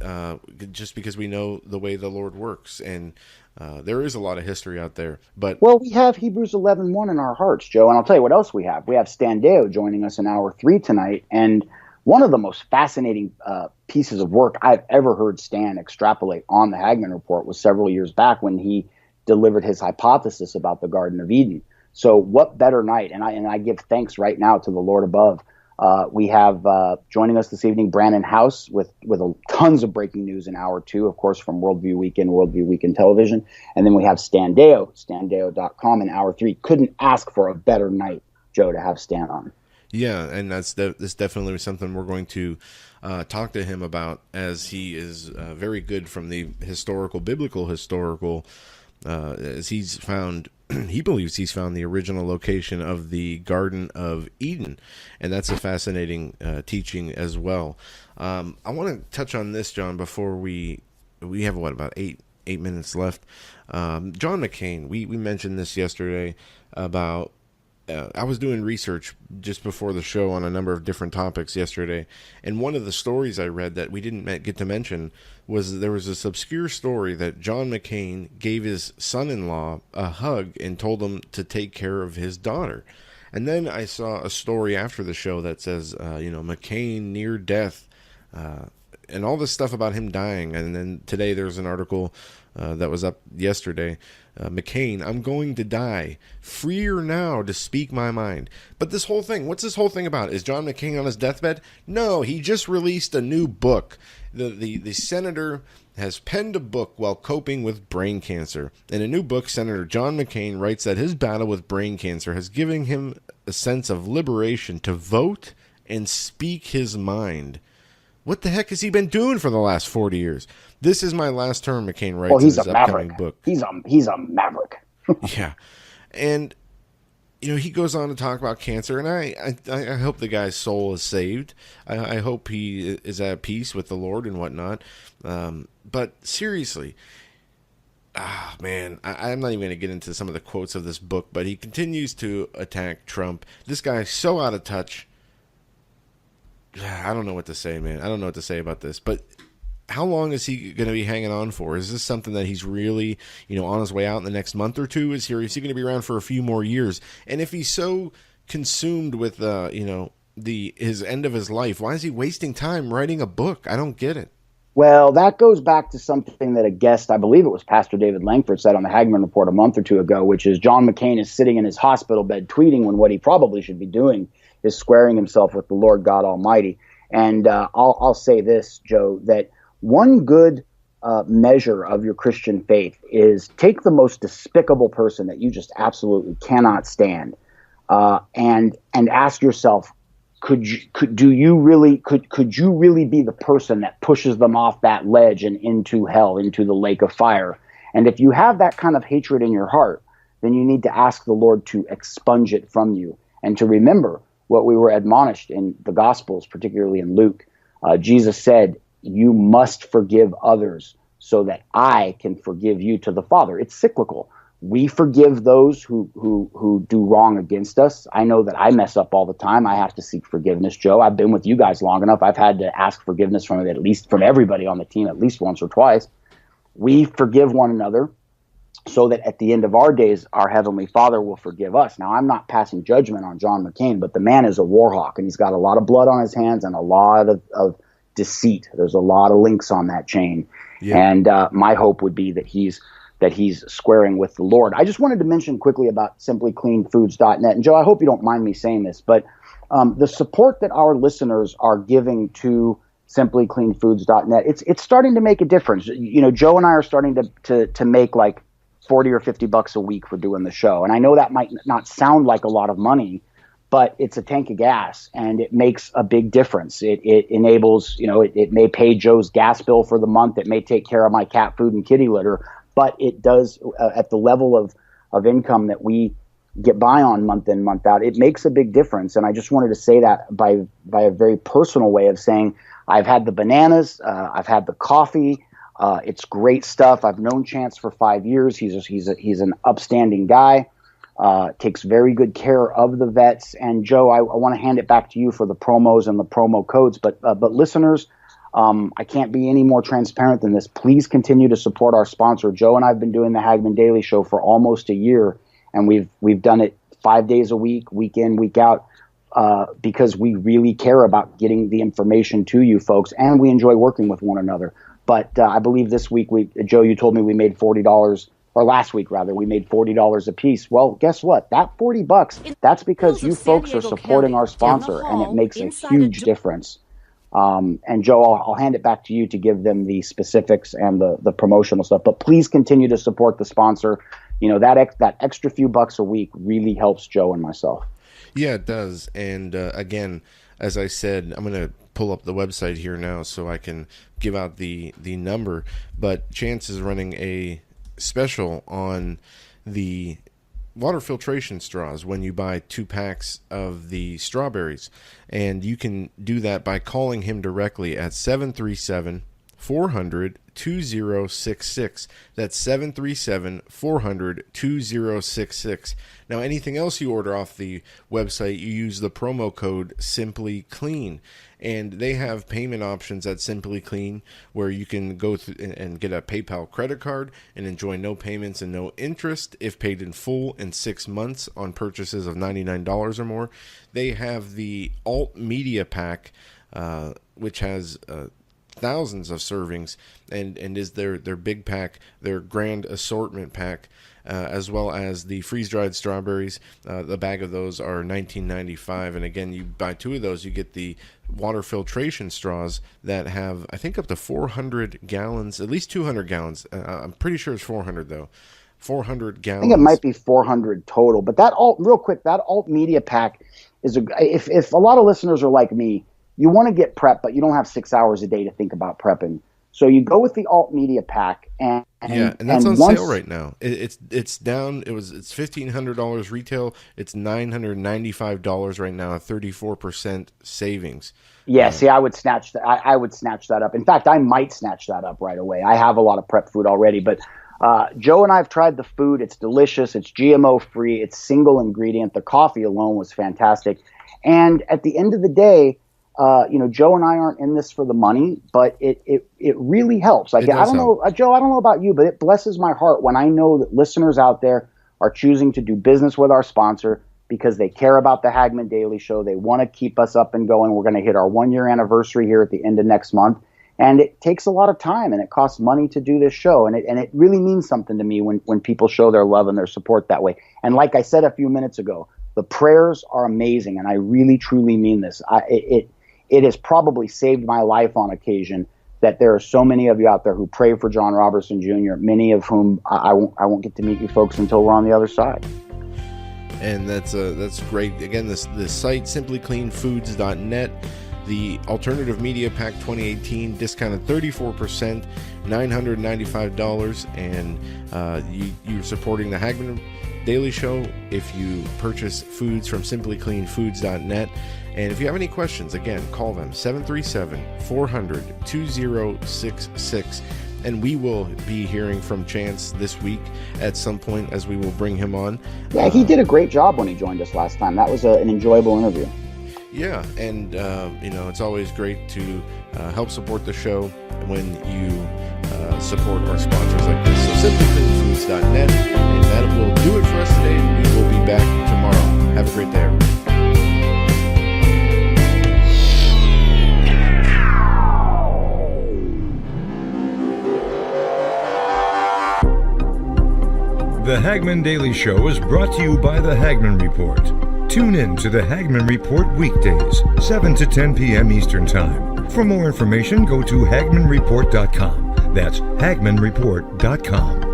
just because we know the way the Lord works, and there is a lot of history out there. But we have Hebrews 11:1 in our hearts, Joe, and I'll tell you what else we have. We have Standeo joining us in hour 3 tonight, and one of the most fascinating pieces of work I've ever heard Stan extrapolate on the Hagmann Report was several years back when he delivered his hypothesis about the Garden of Eden. So what better night? And I give thanks right now to the Lord above. We have joining us this evening Brandon House with tons of breaking news in hour 2, of course, from Worldview Weekend Television. And then we have Standeo, standeo.com in hour 3. Couldn't ask for a better night, Joe, to have Stan on. Yeah, and that's definitely something we're going to talk to him about, as he is very good from the biblical historical, as he's found. He believes he's found the original location of the Garden of Eden, and that's a fascinating teaching as well. I want to touch on this, John, before we have about eight minutes left. John McCain, we mentioned this yesterday about. I was doing research just before the show on a number of different topics yesterday, and one of the stories I read that we didn't get to mention was there was this obscure story that John McCain gave his son-in-law a hug and told him to take care of his daughter. And then I saw a story after the show that says, McCain near death, and all this stuff about him dying. And then today there's an article that was up yesterday. McCain, I'm going to die. Freer now to speak my mind. But this whole thing, what's this whole thing about? Is John McCain on his deathbed? No, he just released a new book. The senator has penned a book while coping with brain cancer. In a new book, Senator John McCain writes that his battle with brain cancer has given him a sense of liberation to vote and speak his mind. What the heck has he been doing for the last 40 years? This is my last term, McCain writes in his upcoming book. He's a maverick. Yeah. And, he goes on to talk about cancer, and I hope the guy's soul is saved. I hope he is at peace with the Lord and whatnot. But seriously, man, I'm not even going to get into some of the quotes of this book, but he continues to attack Trump. This guy's so out of touch. I don't know what to say, man. I don't know what to say about this, but how long is he going to be hanging on for? Is this something that he's really, on his way out in the next month or two? Is he going to be around for a few more years? And if he's so consumed with, his end of his life, why is he wasting time writing a book? I don't get it. Well, that goes back to something that a guest, I believe it was Pastor David Langford, said on the Hagmann Report a month or two ago, which is John McCain is sitting in his hospital bed tweeting when what he probably should be doing is squaring himself with the Lord God Almighty. And I'll say this, Joe, that one good measure of your Christian faith is take the most despicable person that you just absolutely cannot stand, and ask yourself, could you really be the person that pushes them off that ledge and into hell, into the lake of fire? And if you have that kind of hatred in your heart, then you need to ask the Lord to expunge it from you, and to remember what we were admonished in the Gospels, particularly in Luke. Jesus said, you must forgive others so that I can forgive you to the Father. It's cyclical. We forgive those who do wrong against us. I know that I mess up all the time. I have to seek forgiveness, Joe. I've been with you guys long enough. I've had to ask forgiveness from everybody on the team at least once or twice. We forgive one another. so that at the end of our days, our Heavenly Father will forgive us. Now, I'm not passing judgment on John McCain, but the man is a war hawk, and he's got a lot of blood on his hands and a lot of deceit. There's a lot of links on that chain. Yeah. And my hope would be that he's squaring with the Lord. I just wanted to mention quickly about simplycleanfoods.net. And Joe, I hope you don't mind me saying this, but the support that our listeners are giving to simplycleanfoods.net, it's starting to make a difference. You know, Joe and I are starting to make like $40 or $50 a week for doing the show. And I know that might not sound like a lot of money, but it's a tank of gas and it makes a big difference. It enables, you know, it may pay Joe's gas bill for the month. It may take care of my cat food and kitty litter, but it does at the level of income that we get by on month in, month out. It makes a big difference. And I just wanted to say that by a very personal way of saying, I've had the bananas, I've had the coffee. It's great stuff. I've known Chance for 5 years. He's an upstanding guy. Takes very good care of the vets. And Joe, I want to hand it back to you for the promos and the promo codes. But listeners, I can't be any more transparent than this. Please continue to support our sponsor. Joe and I have been doing the Hagmann Daily Show for almost a year, and we've done it 5 days a week, week in, week out, because we really care about getting the information to you folks, and we enjoy working with one another. But I believe this week, Joe, you told me we made $40. Or last week, rather, we made $40 a piece. Well, guess what? That $40, that's because you folks are supporting our sponsor, and it makes a huge difference. And Joe, I'll hand it back to you to give them the specifics and the promotional stuff. But please continue to support the sponsor. You know, that extra few bucks a week really helps Joe and myself. Yeah, it does. And again, as I said, I'm going to pull up the website here now so I can give out the number. But Chance is running a special on the water filtration straws when you buy 2 packs of the strawberries, and you can do that by calling him directly at 737-400-2066. That's 737-400-2066. Now, anything else you order off the website, you use the promo code SimplyClean. And they have payment options at Simply Clean where you can go through and get a PayPal credit card and enjoy no payments and no interest if paid in full in 6 months on purchases of $99 or more. They have the Alt Media Pack, which has thousands of servings and is their big pack, their grand assortment pack, as well as the freeze-dried strawberries. The bag of those are $19.95, and again, you buy 2 of those, you get the water filtration straws that have, I think, up to 400 gallons, at least 200 gallons. I'm pretty sure it's 400 though. 400 gallons. I think it might be 400 total. But that alt media pack is if a lot of listeners are like me, you want to get prep, but you don't have 6 hours a day to think about prepping. So you go with the alt media pack, and that's on sale right now. It's down. It's $1,500 retail. It's $995 right now, a 34% savings. Yeah, see, I would snatch that. I would snatch that up. In fact, I might snatch that up right away. I have a lot of prep food already, but Joe and I have tried the food. It's delicious. It's GMO free. It's single ingredient. The coffee alone was fantastic. And at the end of the day, Joe and I aren't in this for the money, but it really helps. Like, I don't know, Joe, I don't know about you, but it blesses my heart when I know that listeners out there are choosing to do business with our sponsor because they care about the Hagmann Daily Show. They want to keep us up and going. We're going to hit our 1-year anniversary here at the end of next month. And it takes a lot of time and it costs money to do this show. And it really means something to me when people show their love and their support that way. And like I said a few minutes ago, the prayers are amazing. And I really, truly mean this. It has probably saved my life on occasion that there are so many of you out there who pray for Jon Robberson Jr., many of whom I won't get to meet you folks until we're on the other side. And that's great. Again, this site, simplycleanfoods.net, the Alternative Media Pack 2018, discounted 34%, $995, and you're supporting the Hagmann Daily Show if you purchase foods from simplycleanfoods.net. And if you have any questions, again, call them 737-400-2066. And we will be hearing from Chance this week at some point as we will bring him on. Yeah, he did a great job when he joined us last time. That was an enjoyable interview. Yeah, and it's always great to help support the show when you support our sponsors like this. So simplycleanfoods.net, and that will do it for us today. We will be back tomorrow. Have a great day, everybody. The Hagmann Daily Show is brought to you by the Hagmann Report. Tune in to the Hagmann Report weekdays, 7 to 10 p.m. Eastern Time. For more information, go to HagmannReport.com. That's HagmannReport.com.